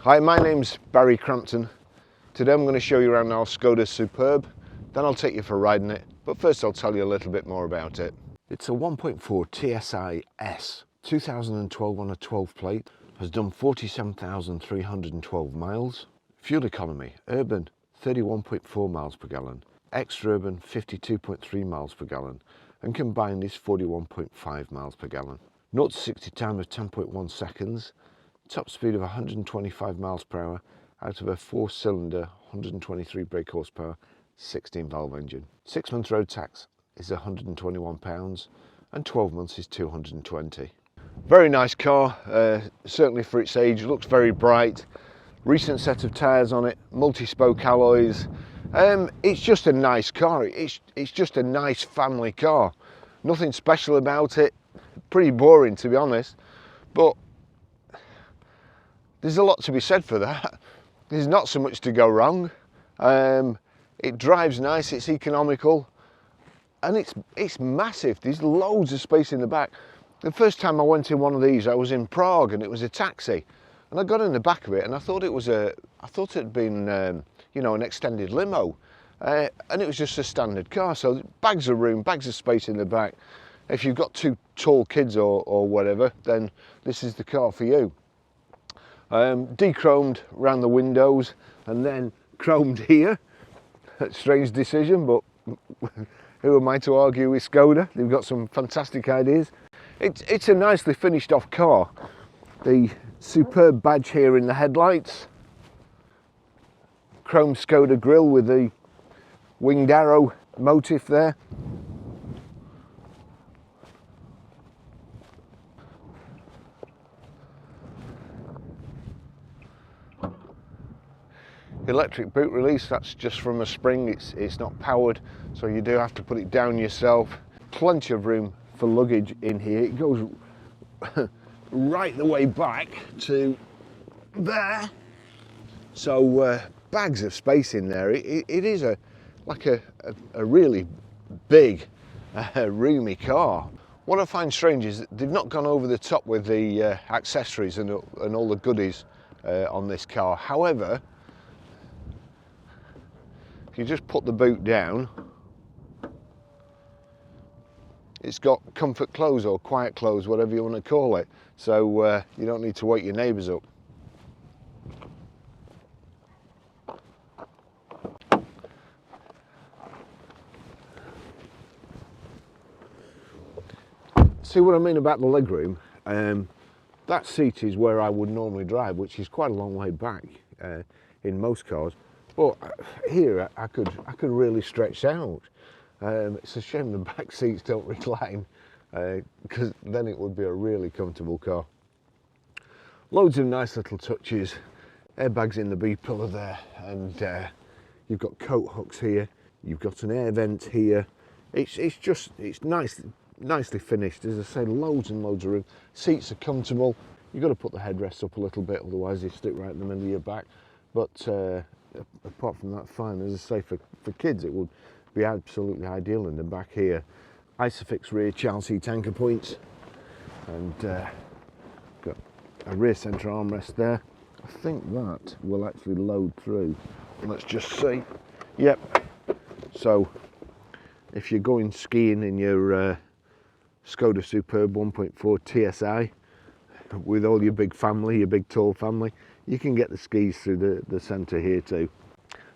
Hi, my name's Barry Crampton. Today I'm going to show you around our SKODA Superb, then I'll take you for a ride in it, but first I'll tell you a little bit more about it. It's a 1.4 TSI S, 2012 on a 12 plate, has done 47,312 miles. Fuel economy, urban 31.4 miles per gallon, extra-urban 52.3 miles per gallon, and combined is 41.5 miles per gallon. 0 to 60 time of 10.1 seconds, top speed of 125 miles per hour out of a 4-cylinder 123 brake horsepower 16 valve engine. 6 months road tax is £121 and 12 months is £220. Very nice car, certainly for its age. Looks very bright. Recent set of tyres on it, multi-spoke alloys. It's just a nice car. It's just a nice family car. Nothing special about it. Pretty boring, to be honest, but there's a lot to be said for that. There's not so much to go wrong. It drives nice, it's economical, and it's massive. There's loads of space in the back. The first time I went in one of these, I was in Prague, and it was a taxi, and I got in the back of it, and I thought it had been you know, an extended limo, and it was just a standard car. So bags of room, bags of space in the back. If you've got two tall kids or whatever, then this is the car for you. Dechromed around the windows and then chromed here. Strange decision, but who am I to argue with SKODA? They've got some fantastic ideas. It's a nicely finished off car. The Superb badge here in the headlights. Chrome SKODA grille with the winged arrow motif there. Electric boot release, that's just from a spring, it's not powered, so you do have to put it down yourself. Plenty of room for luggage in here. It goes right the way back to there, so bags of space in there. It is like a really big, roomy car. What I find strange is that they've not gone over the top with the accessories and all the goodies on this car. However, you just put the boot down, it's got comfort close or quiet close, whatever you want to call it, so you don't need to wake your neighbours up. See what I mean about the legroom? That seat is where I would normally drive, which is quite a long way back in most cars. But here I could really stretch out. It's a shame the back seats don't recline, because then it would be a really comfortable car. Loads of nice little touches. Airbags in the B pillar there, and you've got coat hooks here. You've got an air vent here. It's nicely finished. As I say, loads and loads of room. Seats are comfortable. You've got to put the headrests up a little bit, otherwise they stick right in the middle of your back. But apart from that, fine. As I say, for kids it would be absolutely ideal in the back here. Isofix rear child seat anchor points, and got a rear centre armrest there. I think that will actually load through. Let's just see. Yep. So if you're going skiing in your SKODA Superb 1.4 TSI with all your big family, your big tall family, you can get the skis through the centre here too.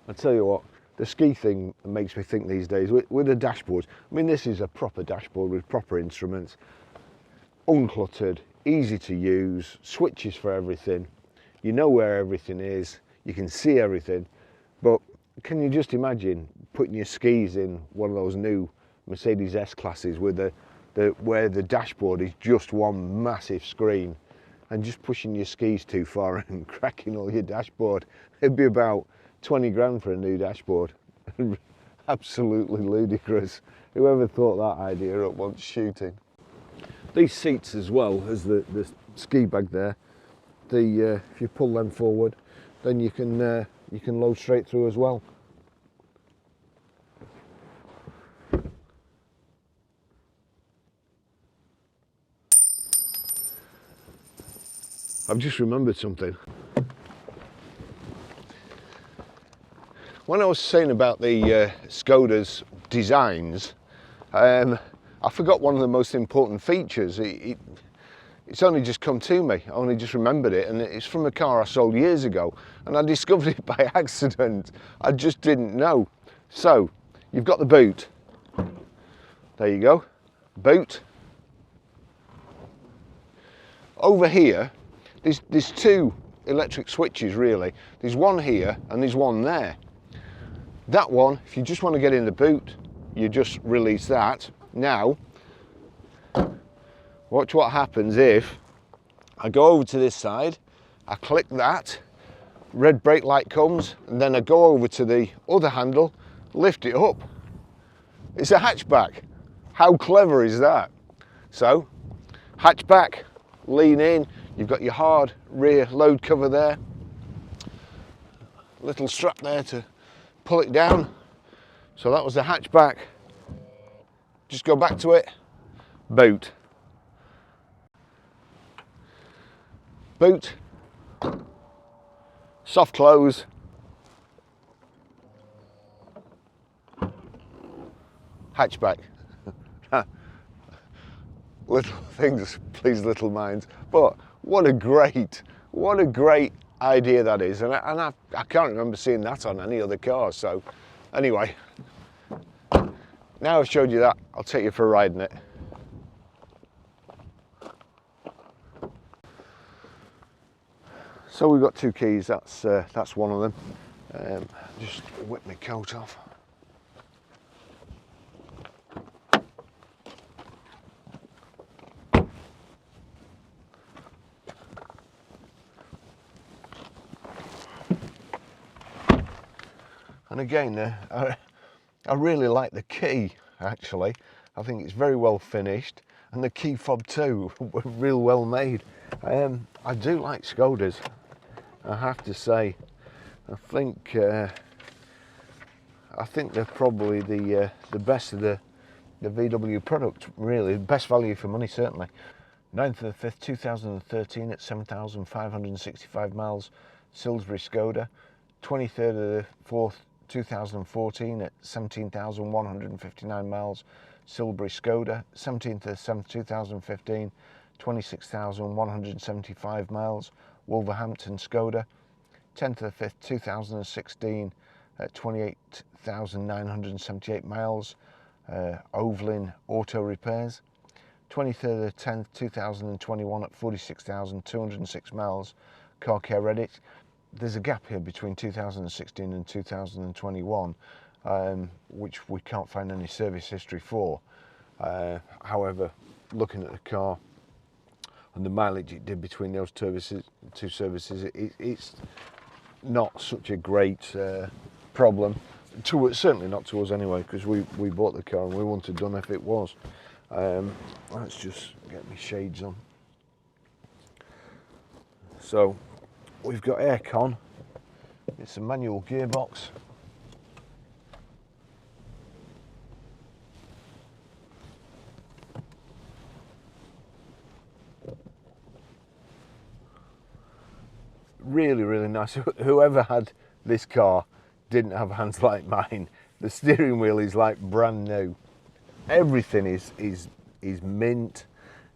I'll tell you what, the ski thing makes me think these days with the dashboards. I mean, this is a proper dashboard with proper instruments, uncluttered, easy to use, switches for everything. You know where everything is, you can see everything. But can you just imagine putting your skis in one of those new Mercedes S-classes with where the dashboard is just one massive screen, and just pushing your skis too far and cracking all your dashboard? It'd be about 20 grand for a new dashboard. Absolutely ludicrous. Whoever thought that idea up wants shooting. These seats, as well as the ski bag there, if you pull them forward, then you can load straight through as well. I've just remembered something. when I was saying about the SKODA's designs, I forgot one of the most important features. It's only just come to me, I only just remembered it, and it's from a car I sold years ago, and I discovered it by accident. I just didn't know. So, you've got the boot. There you go, boot. Over here, there's two electric switches really. There's one here and there's one there. That one, if you just want to get in the boot, you just release that. Now, watch what happens if I go over to this side, I click that, red brake light comes, and then I go over to the other handle, lift it up. It's a hatchback. How clever is that? So, hatchback, lean in, you've got your hard rear load cover there, little strap there to pull it down. So that was the hatchback. Just go back to it, boot. Boot, soft close, hatchback. Little things please little minds, but what a great idea that is, and I can't remember seeing that on any other car. So anyway, now I've showed you that, I'll take you for a ride in it. So we've got two keys, that's one of them. Just whip my coat off. And again, I really like the key, actually. I think it's very well finished, and the key fob too, real well made. I do like SKODA's, I have to say. I think they're probably the best of the VW product, really. Best value for money, certainly. 9th of the 5th, 2013 at 7,565 miles, Salisbury SKODA. 23rd of the 4th, 2014 at 17,159 miles, Salisbury SKODA. 17th of the 7th, 2015, 26,175 miles, Wolverhampton SKODA. 10th of the 5th, 2016 at 28,978 miles, Overlin Auto Repairs. 23rd of the 10th, 2021 at 46,206 miles, Car Care Edit. There's a gap here between 2016 and 2021, which we can't find any service history for. However, looking at the car and the mileage it did between those two services, it's not such a great problem. Certainly not to us anyway, because we bought the car and we wouldn't have done if it was. Let's just get my shades on. So, we've got Aircon. It's a manual gearbox. Really, really nice. Whoever had this car didn't have hands like mine. The steering wheel is like brand new. Everything is mint.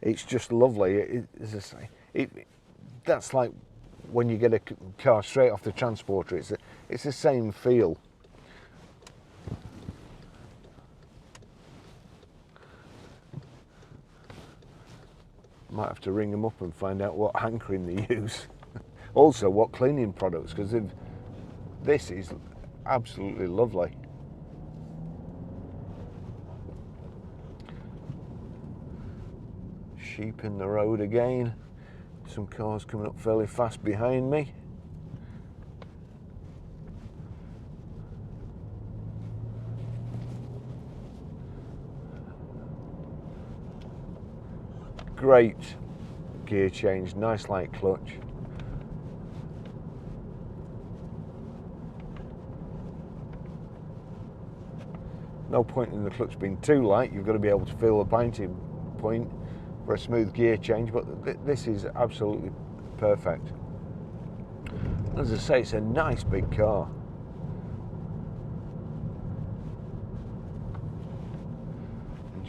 It's just lovely. That's like when you get a car straight off the transporter. It's the same feel. Might have to ring them up and find out what hankering they use. Also, what cleaning products, because this is absolutely lovely. Sheep in the road again. Some cars coming up fairly fast behind me. Great gear change, nice light clutch. No point in the clutch being too light, you've got to be able to feel the binding point for a smooth gear change, but this is absolutely perfect. As I say, it's a nice big car.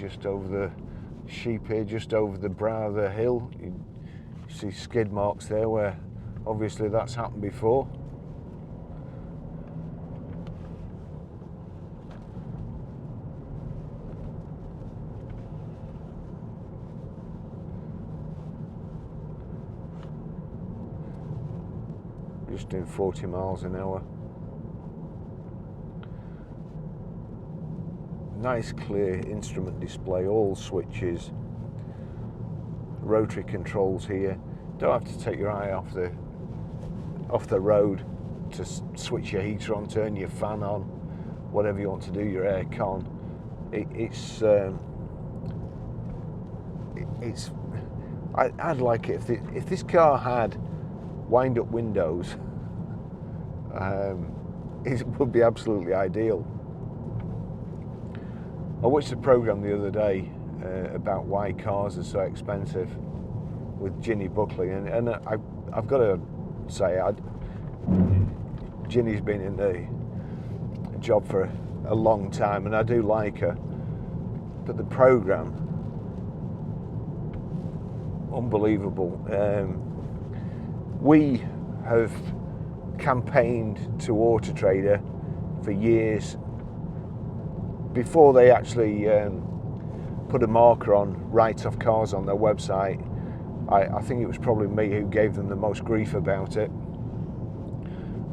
just over the sheep here, just over the brow of the hill. You see skid marks there where obviously that's happened before. Just doing 40 miles an hour. Nice clear instrument display, all switches, rotary controls here. Don't have to take your eye off the road to switch your heater on, turn your fan on, whatever you want to do, your aircon. I'd like it if this car had wind-up windows. It would be absolutely ideal. I watched a program the other day about why cars are so expensive with Ginny Buckley, and I've got to say, Ginny's been in the job for a long time, and I do like her, but the program, unbelievable. We have campaigned to Auto Trader for years before they actually put a marker on write-off cars on their website. I think it was probably me who gave them the most grief about it,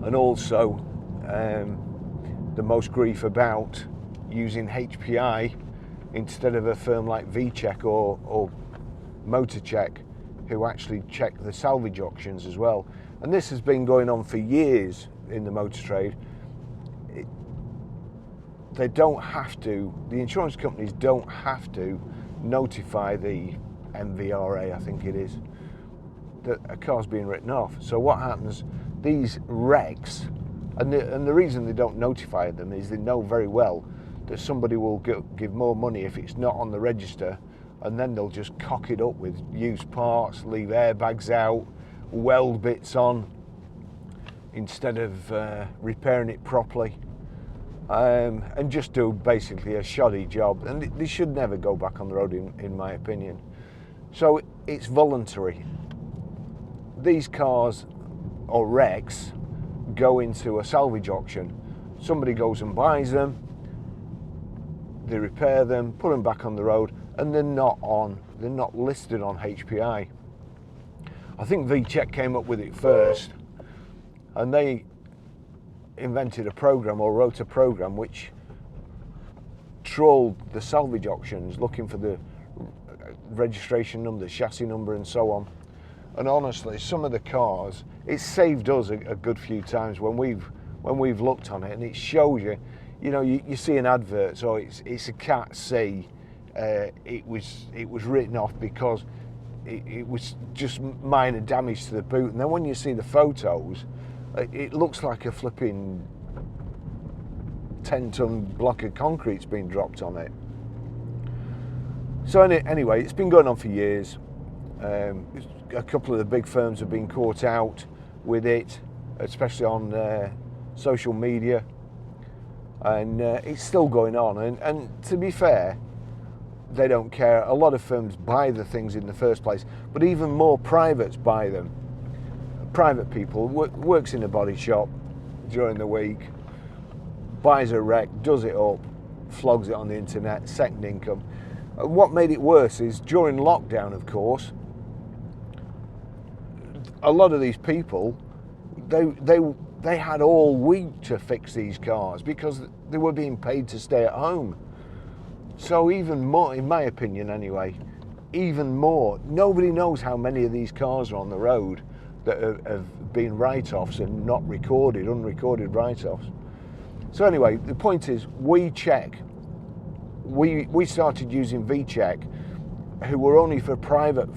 and also the most grief about using HPI instead of a firm like VCheck or MotorCheck, who actually check the salvage auctions as well. And this has been going on for years in the motor trade. They don't have to, the insurance companies don't have to notify the MVRA, I think it is, that a car's being written off. So what happens, these wrecks, and the reason they don't notify them is they know very well that somebody will give more money if it's not on the register, and then they'll just cock it up with used parts, leave airbags out, weld bits on, instead of repairing it properly, and just do basically a shoddy job. And they should never go back on the road, in my opinion. So it's voluntary. These cars or wrecks go into a salvage auction. Somebody goes and buys them, they repair them, put them back on the road, and they're not listed on HPI. I think VCheck came up with it first, and they invented a program or wrote a program which trawled the salvage auctions looking for the registration number, the chassis number, and so on. And honestly, some of the cars, it's saved us a good few times when we've looked on it, and it shows you, you see an advert, so it's a Cat C. It was written off because it was just minor damage to the boot, and then when you see the photos, it looks like a flipping 10-ton block of concrete's been dropped on it. So anyway, it's been going on for years. A couple of the big firms have been caught out with it, especially on social media, and it's still going on. And to be fair, they don't care. A lot of firms buy the things in the first place, but even more privates buy them. Private people works in a body shop during the week, buys a wreck, does it up, flogs it on the internet, second income. And what made it worse is during lockdown, of course, a lot of these people, they had all week to fix these cars because they were being paid to stay at home. So even more, in my opinion anyway, even more, nobody knows how many of these cars are on the road that have been write-offs and not recorded, unrecorded write-offs. So anyway, the point is, we started using VCheck, who were only for private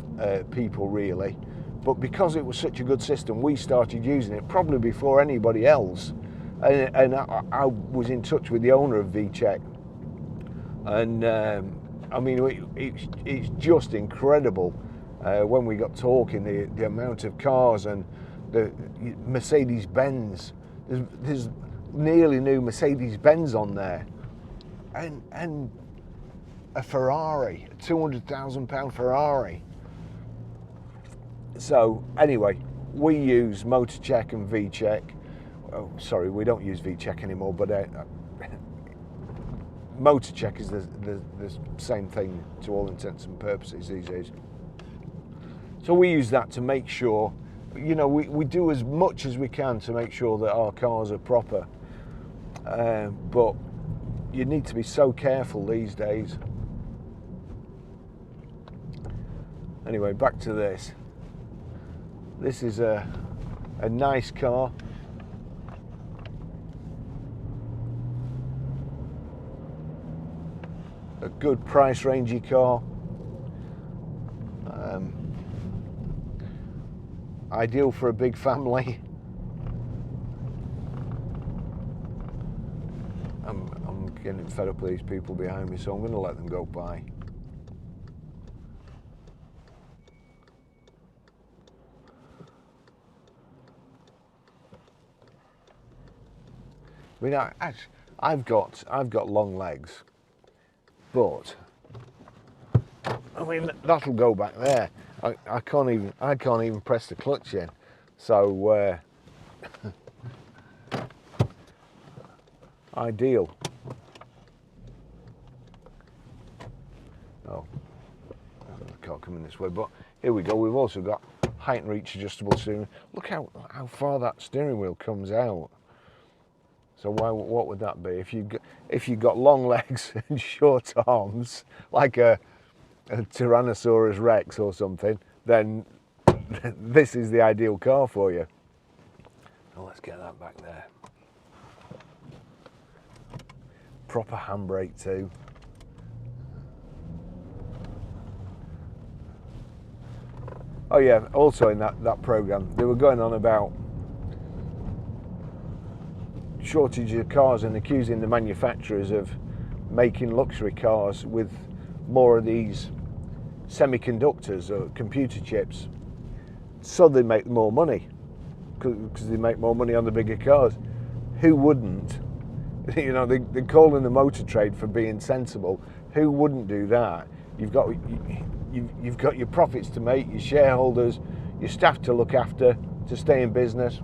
people really, but because it was such a good system, we started using it probably before anybody else. And I was in touch with the owner of VCheck, and I mean, it's just incredible. When we got talking, the amount of cars and the Mercedes-Benz, there's nearly new Mercedes-Benz on there, and a Ferrari, a £200,000 Ferrari. So anyway, we use MotorCheck and VCheck. Oh, sorry, we don't use VCheck anymore, but MotorCheck is the same thing to all intents and purposes these days. So we use that to make sure, you know, we do as much as we can to make sure that our cars are proper. But you need to be so careful these days. Anyway, back to this. This is a nice car. A good price rangey car. Ideal for a big family. I'm getting fed up with these people behind me, so I'm going to let them go by. I mean, I've got long legs, but I mean that'll go back there. I can't even press the clutch in. So ideal. Oh, I can't come in this way, but here we go. We've also got height and reach adjustable steering. Look how far that steering wheel comes out. So what would that be if you got long legs and short arms, like a Tyrannosaurus Rex or something? Then this is the ideal car for you. Oh, let's get that back there. Proper handbrake too. Oh yeah, also in that program they were going on about shortage of cars and accusing the manufacturers of making luxury cars with more of these semiconductors or computer chips so they make more money, because they make more money on the bigger cars. Who wouldn't? You know, they're calling the motor trade for being sensible. Who wouldn't do that? You've got your profits to make, your shareholders, your staff to look after, to stay in business.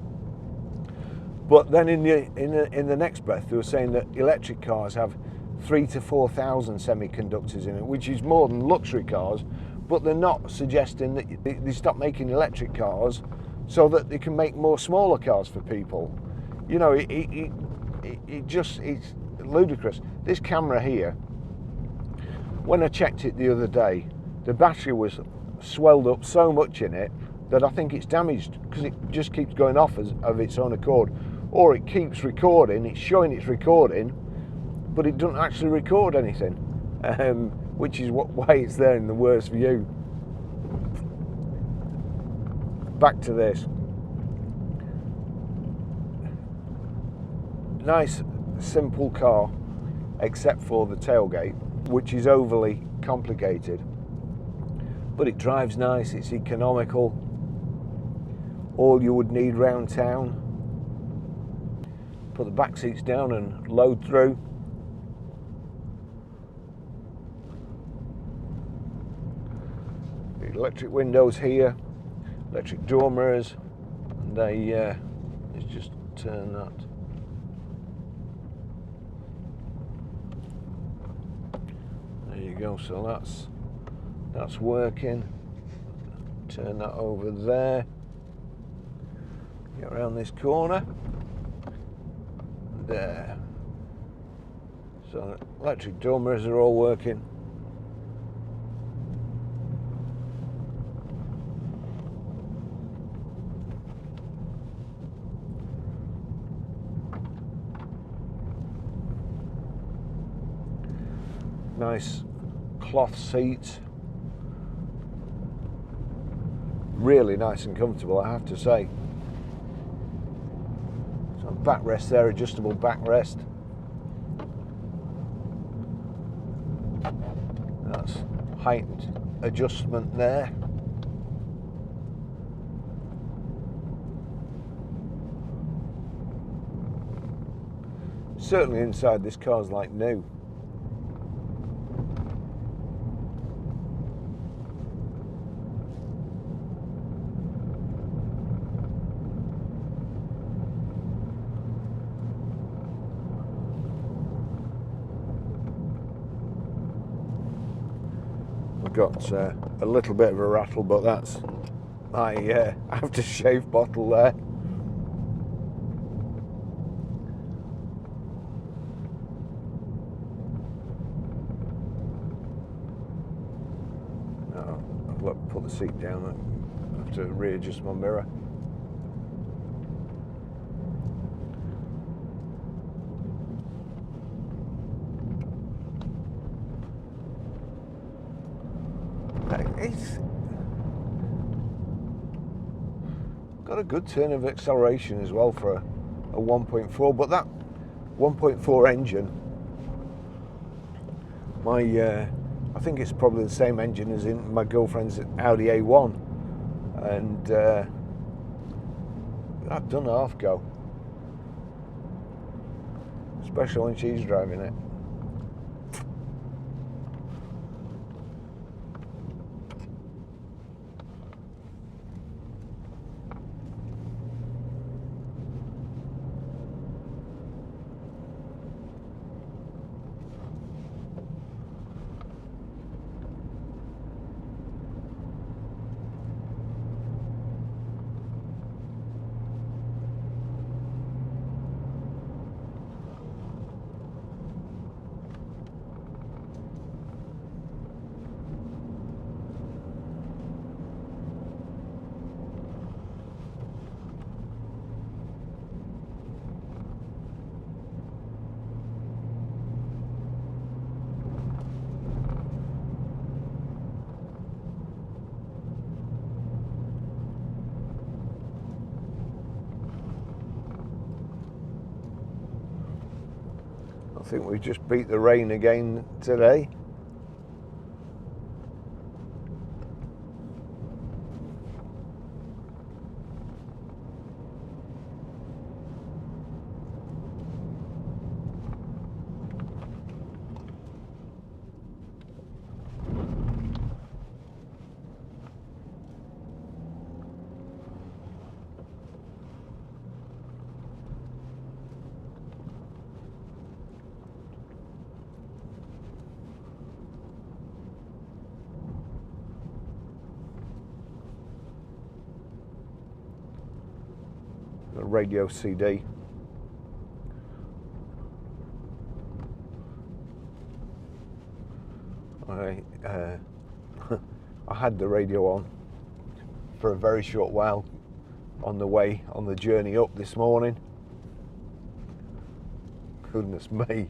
But then in the next breath, they were saying that electric cars have 3,000 to 4,000 semiconductors in it, which is more than luxury cars. But they're not suggesting that they stop making electric cars so that they can make more smaller cars for people. You know, it's ludicrous. This camera here, when I checked it the other day, the battery was swelled up so much in it that I think it's damaged, because it just keeps going off of its own accord. Or it keeps recording, it's showing it's recording, but it doesn't actually record anything, which is why it's there in the worst view. Back to this. Nice, simple car, except for the tailgate, which is overly complicated. But it drives nice, it's economical. All you would need round town. Put the back seats down and load through. The electric windows here, electric door mirrors, and let's just turn that. There you go, so that's working. Turn that over there. Get around this corner. There. So the electric door mirrors are all working. Nice cloth seats. Really nice and comfortable, I have to say. Backrest there, adjustable backrest. That's height adjustment there. Certainly inside this car's like new. got a little bit of a rattle, but that's my aftershave bottle there. I've got to put the seat down. I have to readjust my mirror. It's got a good turn of acceleration as well for a 1.4, but that 1.4 engine, I think it's probably the same engine as in my girlfriend's Audi A1, and that done half go, especially when she's driving it. I think we just beat the rain again today. A radio CD. I had the radio on for a very short while on the journey up this morning. Goodness me.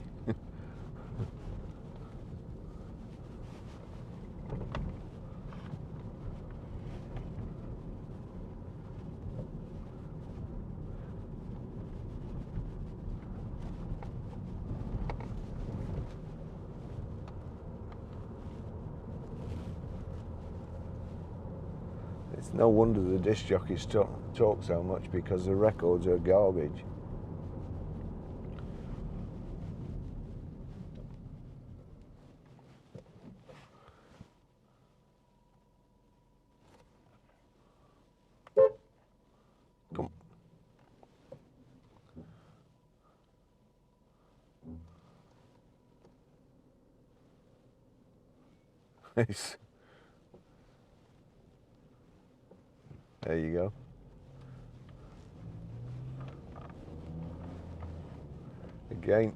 It's no wonder the disc jockeys talk so much, because the records are garbage. Come. There you go. Again,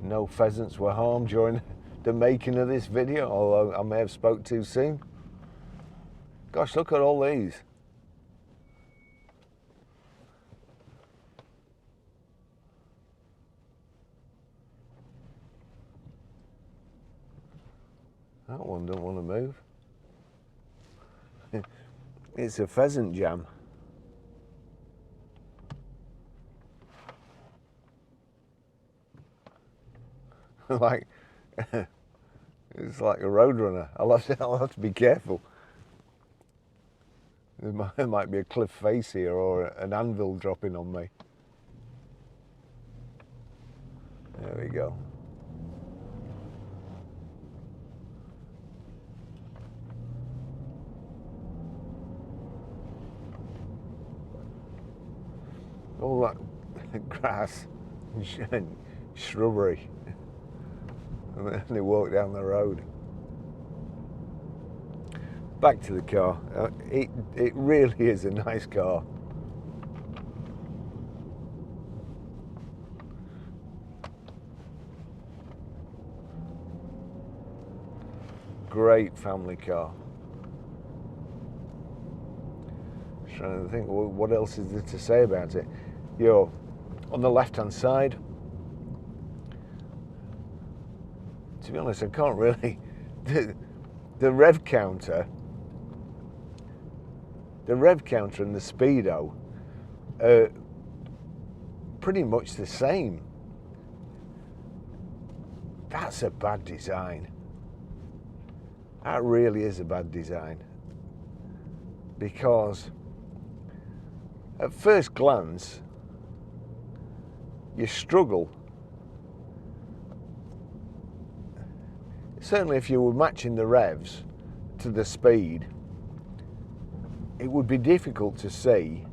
no pheasants were harmed during the making of this video, although I may have spoke too soon. Gosh, look at all these. That one don't want to move. It's a pheasant jam. Like, it's like a roadrunner. I'll have to be careful. There might be a cliff face here, or an anvil dropping on me. There we go. All that grass and shrubbery. And then they walk down the road. Back to the car. It really is a nice car. Great family car. Trying to think, what else is there to say about it? You're on the left-hand side. To be honest, I can't really. The Rev Counter. The Rev Counter and the Speedo are pretty much the same. That's a bad design. That really is a bad design. Because at first glance, you struggle. Certainly if you were matching the revs to the speed, it would be difficult to see,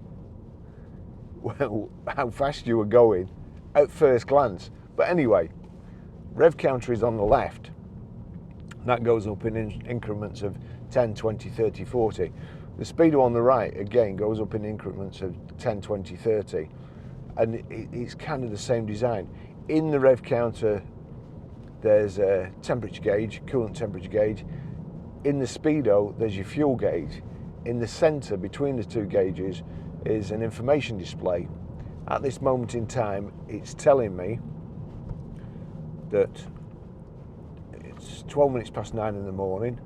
well, how fast you were going at first glance. But anyway, Rev Counter is on the left. That goes up in increments of 10, 20, 30, 40. The Speedo on the right, again, goes up in increments of 10, 20, 30. And it's kind of the same design. In the Rev Counter, there's a temperature gauge, coolant temperature gauge. In the Speedo, there's your fuel gauge. In the centre, between the two gauges, is an information display. At this moment in time, it's telling me that it's 12 minutes past 9 in the morning.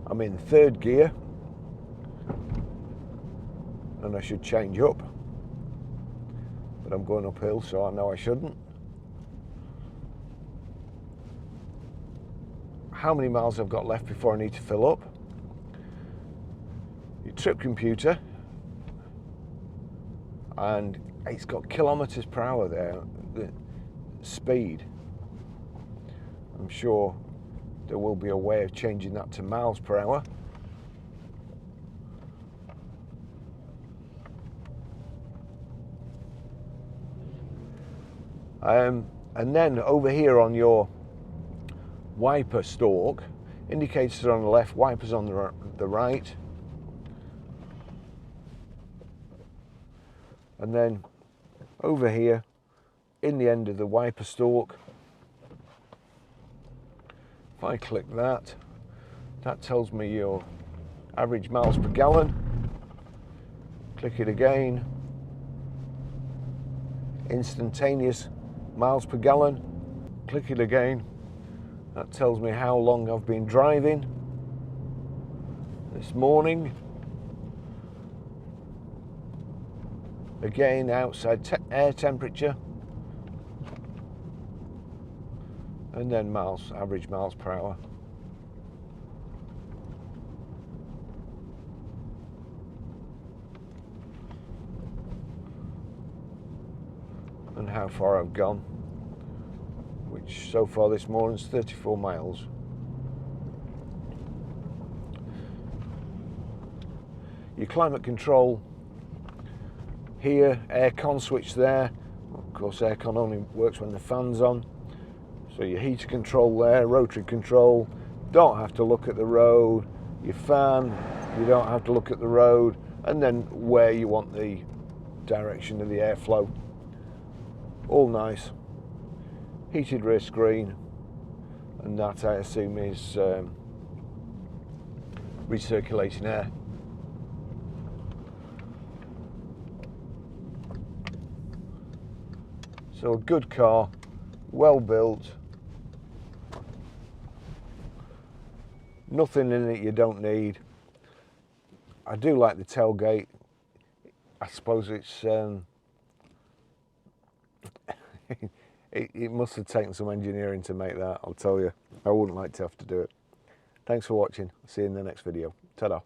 I'm in third gear, and I should change up. But I'm going uphill, so I know I shouldn't. How many miles I've got left before I need to fill up. Your trip computer, and it's got kilometers per hour there, the speed. I'm sure there will be a way of changing that to miles per hour. And then over here on your wiper stalk, indicators are on the left, wipers on the right. And then over here, in the end of the wiper stalk, if I click that, that tells me your average miles per gallon. Click it again. Instantaneous miles per gallon. Click it again. That tells me how long I've been driving this morning. Again, outside air temperature. And then miles, average miles per hour. And how far I've gone, which so far this morning is 34 miles. Your climate control here, aircon switch there. Of course, aircon only works when the fan's on. So your heater control there, rotary control, don't have to look at the road. Your fan, you don't have to look at the road. And then where you want the direction of the airflow. All nice. Heated rear screen, and that I assume is recirculating air. So a good car, well built, nothing in it you don't need. I do like the tailgate. I suppose it's it must have taken some engineering to make that, I'll tell you. I wouldn't like to have to do it. Thanks for watching. See you in the next video. Ta-da.